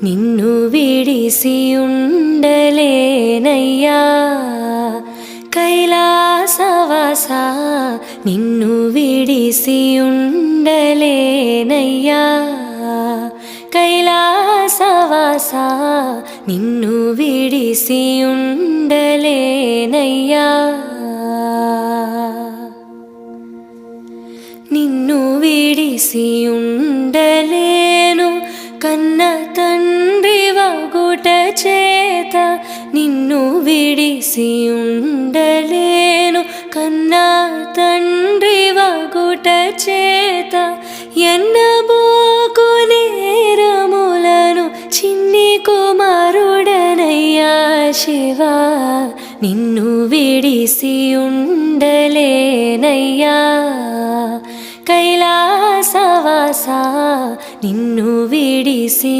నిన్ను విడిసి ఉండలేనయ్యా కైలాసవాస నిన్ను విడిసి ఉండలేనయ్యా కైలాసవాస నిన్ను విడిసి ఉండలేనయ్యా నిన్ను విడిసి ఉండలేను కన్న తండ్రి వగుట చేత నిన్ను విడిసి ఉండలేను కన్న తండ్రి వగుట చేత ఎన్నబోకు నేరములను చిన్ని కుమారుడనయ్యా శివా నిన్ను విడిసి ఉండలేనయ్యా కైలాసవాస నిన్ను విడిసి